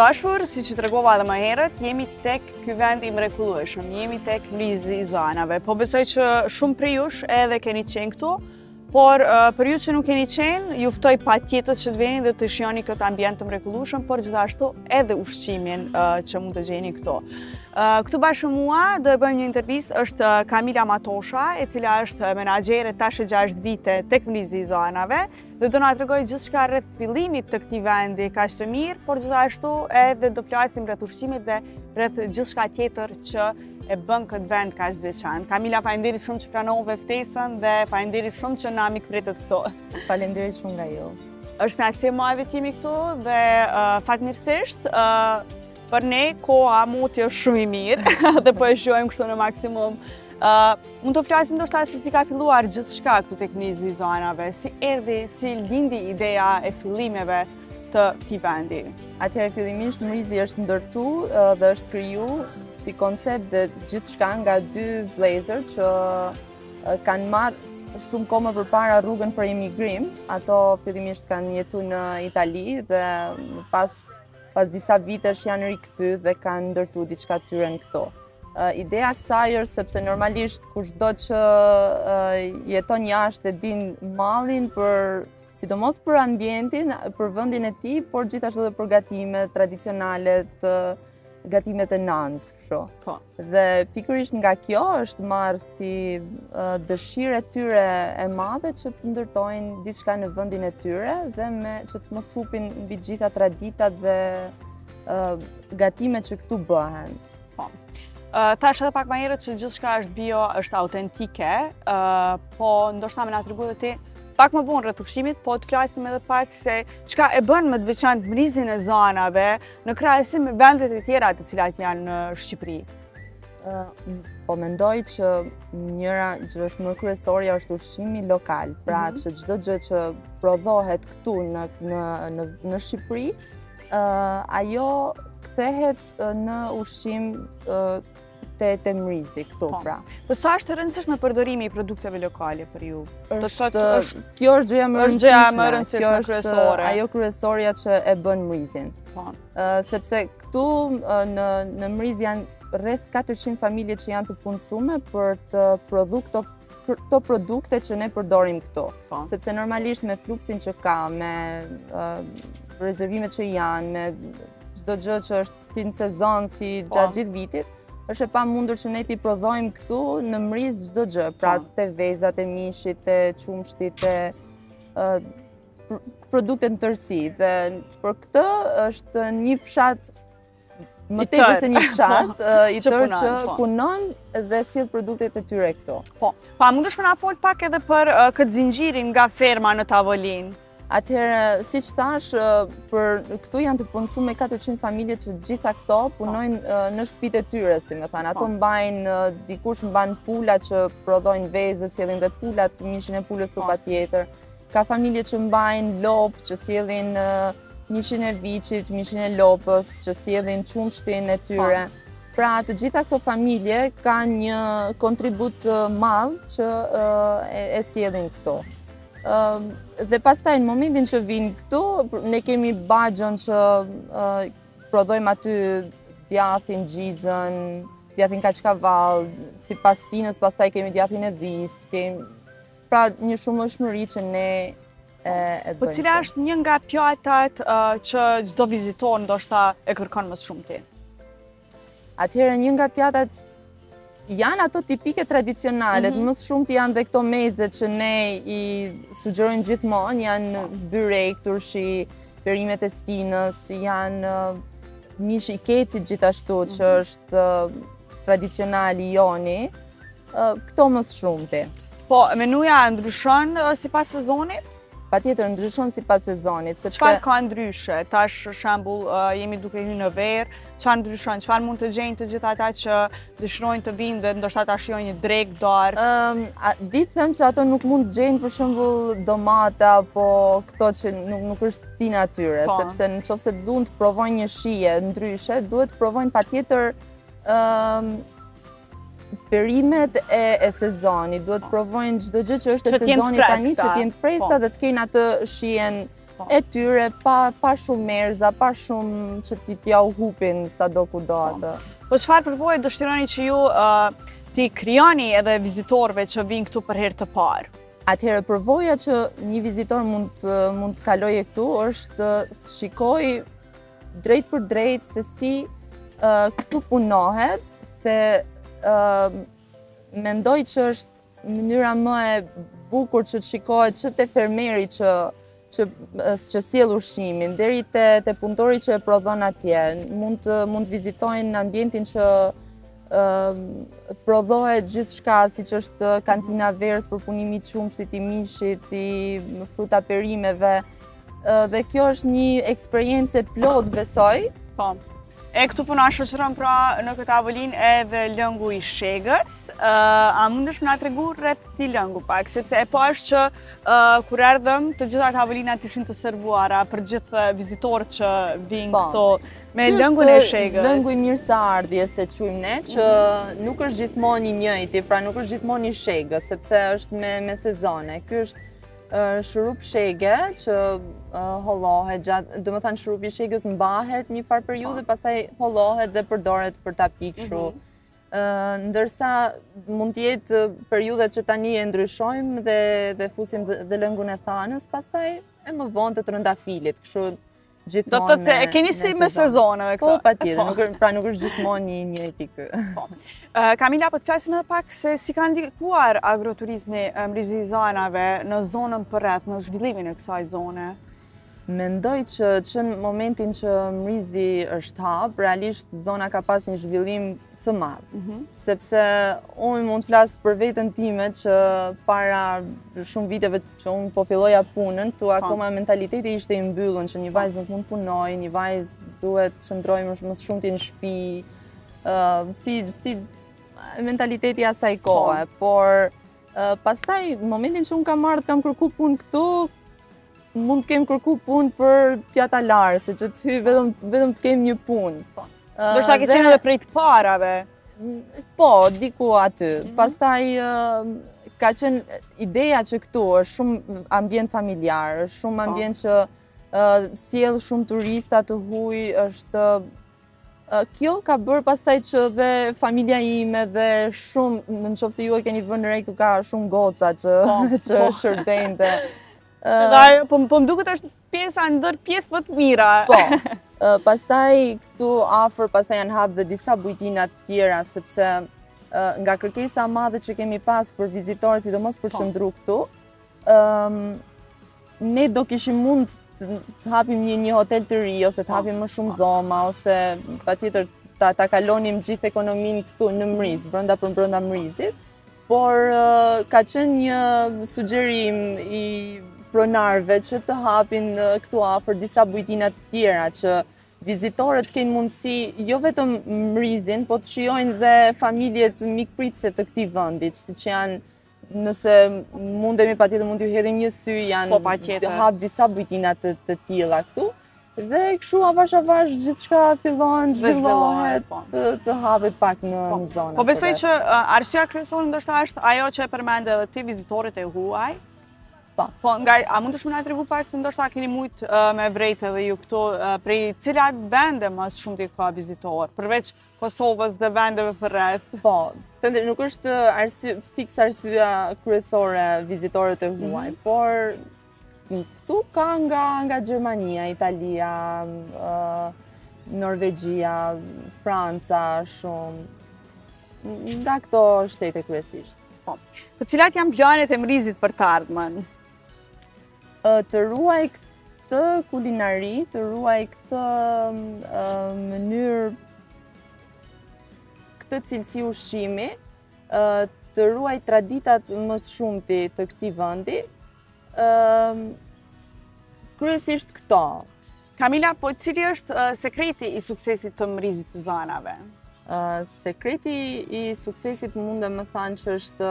dashur, si që tregova edhe më herët, jemi tek ky vend i mrekullueshëm, jemi tek Mrizi i Zanave. Po besoj që shumë prej jush edhe keni qenë këtu, por për ju që nuk keni qenë, ju ftoj patjetër që të vini dhe të shihoni këtë ambient të mrekullueshëm, por gjithashtu edhe ushqimin që mund të gjeni këtu. Këtu bashkë me mua do e bëjmë një intervistë, është Kamila Matosha, e cila është menaxhere tash 6 vite tek Mrizi i Zanave, dhe do na tregojë gjithçka rreth fillimit të këtij vendi kaq të mirë, por gjithashtu edhe do flasim rreth ushqimit dhe rreth gjithçka tjetër që e bën këtë vend kaq të veçantë. Kamila, faleminderit shumë që pranove ftesën dhe faleminderit shumë që na mikpritet këtu. Faleminderit shumë nga ju. Është kënaqësi e madhe që jemi këtu dhe fatmirësisht për ne koha moti është shumë i mirë dhe po e shohim kështu në maksimum. Mund të flasim ndoshta se si ka filluar gjithçka këtu tek Mrizi i Zanave, si erdhi, si lindi ideja e fillimeve të këtij vendi. Atëherë fillimisht Mrizi është ndërtu dhe është kriju si koncept dhe gjithçka nga 2 vëllezër që kanë marrë shumë kohë më përpara rrugën për emigrim. Ato fillimisht kanë jetuar në Itali dhe pas disa vitesh janë rikthy dhe kanë ndërtu diçka të tyre në këto. Ideja kësaj është sepse normalisht kushdo që jeton jashtë e din mallin sidomos për ambientin, për vendin e tij, por gjithashtu edhe për gatimet tradicionale, gatimet e nanës, kështu. Po. Dhe pikërisht nga kjo është marrë si dëshirë e tyre e madhe që të ndërtojnë diçka në vendin e tyre dhe që të mos hupin mbi gjitha traditat dhe gatimet që këtu bëhen. Po. Thash edhe pak më herët që gjithçka është bio, është autentike, po ndoshta më na tregu ti pak më vonë rreth ushqimit, po të flasim edhe pak se çka e bën më të veçantë Mrizin e Zanave në krahasim me vendet e tjera të cilat janë në Shqipëri. Po mendoj që njëra që është më kryesorja është ushqimi lokal, pra që çdo gjë që prodhohet këtu në Shqipëri, ajo kthehet në ushqim te Mrizi këtu, pra. Po sa është e rëndësishme përdorimi i produkteve lokale për ju? Kjo është gjëja më rëndësishme, kjo është kryesore. ajo kryesorja që e bën Mrizin. Sepse këtu në Mriz janë rreth 400 familje që janë të punësume për të prodhuar këto produkte që ne përdorim këtu. Sepse normalisht me fluksin që ka, me rezervimet që janë, me çdo gjë që është si në sezon, si gjatë gjithë vitit, është e pamundur që ne t'i prodhojmë këtu në Mriz çdo gjë, pra te vezat e mishit, te qumshtit, te produktet në tërësi. Dhe për këtë është një fshat më tepër se një fshat i tërë që punon dhe sill produktet e tyre këtu. Po, pa mundesh më na fol pak edhe për këtë zinxhirin nga ferma në tavolinë. Atëherë, siç thash, këtu janë të punësuar 400 familje që gjitha këto punojnë në shtëpitë e tyre, si më thënë. Ato mbajnë, dikush mban pula që prodhojnë vezët, sjellin dhe pulat, mishin e pulës tu patjetër. Ka familje që mbajnë lopë, që sjellin mishin e viçit, mishin e lopës, që sjellin qumshtin e tyre. Pra, të gjitha këto familje kanë një kontribut madh që e sjellin këto. Dhe pastaj në momentin që vinë këtu, ne kemi baxhon që prodhojmë aty djathin, gjizën, djathin kaçkavall, sipas tinës pastaj kemi djathin e vis, pra një shumëshmëri që ne e bëjmë. Po cila është një nga pjatat që çdo vizitor ndoshta e kërkon më shumë ti? Atëherë një nga pjatat janë ato tipike tradicionale, më shumë janë dhe këto mezet që ne i sugjerojmë gjithmonë, janë byrek, turshi, perimet e stinës, janë mish i kecit gjithashtu që është tradicional i joni, këto më shumti. Po, menuja ndryshon sipas sezonit? Patjetër ndryshon sipas sezonit, sepse çfarë ka ndryshe? Tash për shembull jemi duke hyrë në verë, çfarë ndryshon? Çfarë mund të gjejnë të gjithë ata që dëshirojnë të vinë dhe ndoshta ta shijojnë një drek dark? Di të them që ato nuk mund të gjejnë për shembull domate apo këto që nuk është stina atyre, sepse nëse duan të provojnë një shije ndryshe, duhet të provojnë patjetër perimet e sezonit, duhet provojnë çdo gjë që është e sezonit tani, që të jenë freskëta dhe të kenë atë shijen e tyre, pa shumë merza, pa shumë që t'ja u hupin sado kudo atë. Po çfarë përvojë dëshironi që ju t'i krijoni edhe vizitorëve që vinë këtu për herë të parë? Atëherë përvoja që një vizitor mund të kalojë këtu është të shikoj drejt për drejt se si këtu punohet, se mendoj që është mënyra më e bukur që të shikohet që te fermeri që sjell ushqimin, deri te punëtori që e prodhon atje. Mund të vizitojnë ambientin që prodhohet gjithçka, siç është kantina verës për punimin e qumshit, i mishit, i frutaperimeve. Dhe kjo është një eksperiencë e plot, besoj. Po. E këtu po na shoqëron pra në këtë avolinë edhe lëngu i Shegës. A mundesh më na tregu rreth këtij lëngu pak, sepse e pash që kur erdhëm të gjitha tavolinat ishin të servuara për gjithë vizitorët që vinë këtu me lëngun e Shegës. Lëngu i mirëseardhjes se quajmë ne, që nuk është gjithmonë i njëjti, pra nuk është gjithmonë i Shegës, sepse është me sezone. Ky është shurup shege që hollohet gjatë, do të thënë shurupi i shegës mbahet një farë periudhë, pastaj hollohet dhe përdoret për ta pikshu. Ndërsa mund të jetë periudhat që tani e ndryshojmë dhe fusim dhe lëngun e thanës, pastaj e më vonë të trëndafilit, kështu gjithmonë. Do të thotë se e keni si me sezoneve këto. Po, patjetër, pra nuk është gjithmonë një njëjti ky. Kamila, po të flasim edhe pak se si ka ndikuar agroturizmi Mrizi i Zanave në zonën përreth, në zhvillimin e kësaj zone? Mendoj që në momentin që Mrizi është hap, realisht zona ka pas një zhvillim të madh, sepse unë mund të flas për veten time që para shumë viteve që unë po filloja punën, tu akoma mentaliteti ishte i mbyllur që një vajzë nuk mund punoj, një vajzë duhet qëndroj më shumë në shtëpi, si mentaliteti asaj kohe, por pastaj në momentin që unë kam kërku punë këtu, mund të kem kërku punë për pjatalar, se që të hy vetëm të kem një punë. Do shta ke qenë edhe prej të parave? Po, diku aty. Pastaj ka qenë ideja që këtu është shumë ambient familjar, është shumë ambient që sjell shumë turista të huj, është kjo ka bërë pastaj që dhe familja ime dhe shumë, në qoftë se ju e keni vënë re këtu ka shumë goca që shërbejnë dhe po më duket është pjesa ndër pjesë më të mira. Po. Pastaj këtu afër pastaj janë hap dhe disa bujtina të tjera, sepse nga kërkesa e madhe që kemi pas për vizitorë, sidomos për të qëndruar këtu, ne do kishim mund të hapim një hotel të ri, ose të hapim më shumë dhoma, ose patjetër ta kalonim gjithë ekonominë këtu në Mriz, brenda Mrizit, por ka qenë një sugjerim i pronarëve që të hapin këtu afër disa bujtina të tjera që vizitorët kenë mundësi jo vetëm Mrizin, po të shijojnë dhe familjet mikpritëse të këtij vendi, siç janë, nëse mundemi patjetër mund t'ju hedhim një sy, janë hap disa bujtina të tilla këtu. Dhe kështu avash gjithçka fillon zhvillohet të hapet pak në zonën. Po besoj që arsyeja kryesore ndoshta është ajo që e përmendë edhe ti vizitorët e huaj. Po, a mund të më na tregu pak se ndoshta keni mujt me vrejt edhe ju këtu, prej cilat vende mas shumë t'i ka vizitor, përveç Kosovës dhe vendeve përreth? Po, nuk është fiks arsyeja kryesore vizitorët e huaj, por këtu ka nga Gjermania, Italia, Norvegjia, Franca shumë, nga këto shtete kryesisht. Po, cilat janë planet e Mrizit për të ardhmen? Të ruaj këtë kulinari, të ruaj këtë mënyrë, këtë cilësi ushqimi, të ruaj traditat më shumti të këtij vendi, kryesisht këto. Kamila, po cili është sekreti i suksesit të Mrizit të Zanave? Sekreti i suksesit mundem të thënë që është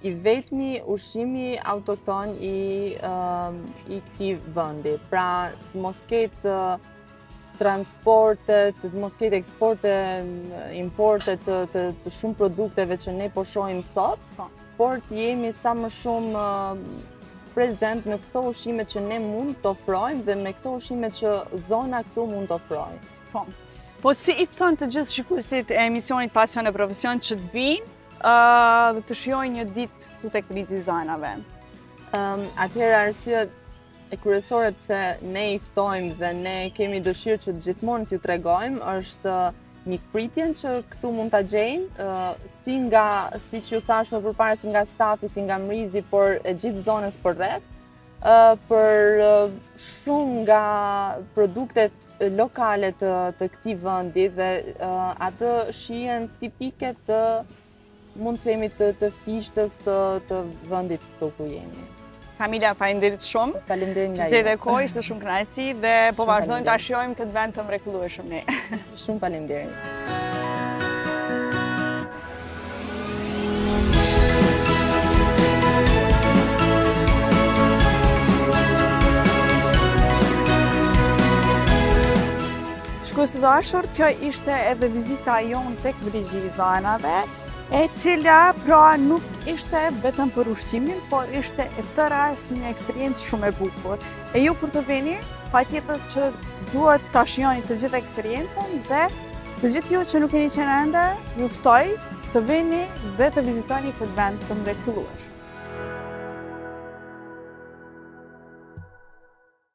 i vetmi ushqimi autokton i këtij vendi. Pra, të mos ketë transporte, të mos ketë eksporte, importe të shumë produkteve që ne po shohim sot, por të jemi sa më shumë prezent në këto ushqime që ne mund të ofrojmë dhe me këto ushqime që zona këtu mund të ofrojë. Po si i fton të gjithë shikuesit e emisionit Pasion e Profesion që të vinë dhe të shijojnë një ditë këtu tek Mlizi i Zanave? Atëherë arsye e kryesore pse ne i ftojmë dhe ne kemi dëshirë që gjithmonë t'ju tregojmë është mikpritjen që këtu mund ta gjejnë, siç ju thash më përpara, si nga stafi, si nga Mlizi, por e gjithë zonës përreth, për shumë nga produktet lokale të këtij vendi dhe atë shihen tipike të, mund të themi, të fishtës të vendit këtu ku jemi. Kamila, faleminderit shumë. Faleminderit nga ju. Që gjete kohë, ishte shumë kënaqësi dhe po vazhdojmë ta shijojmë këtë vend të mrekullueshëm ne. Shumë faleminderit. Shikues të dashur, kjo ishte edhe vizita jonë tek Mlizi i Zanave, e cila pra nuk ishte vetëm për ushqimin, por ishte e tëra si një eksperiencë shumë e bukur. E ju kur të vini, patjetër që duhet ta shijoni të gjithë eksperiencën dhe të gjithë ju që nuk keni qenë ende, ju ftoj të vini dhe të vizitoni këtë vend të mrekullueshëm.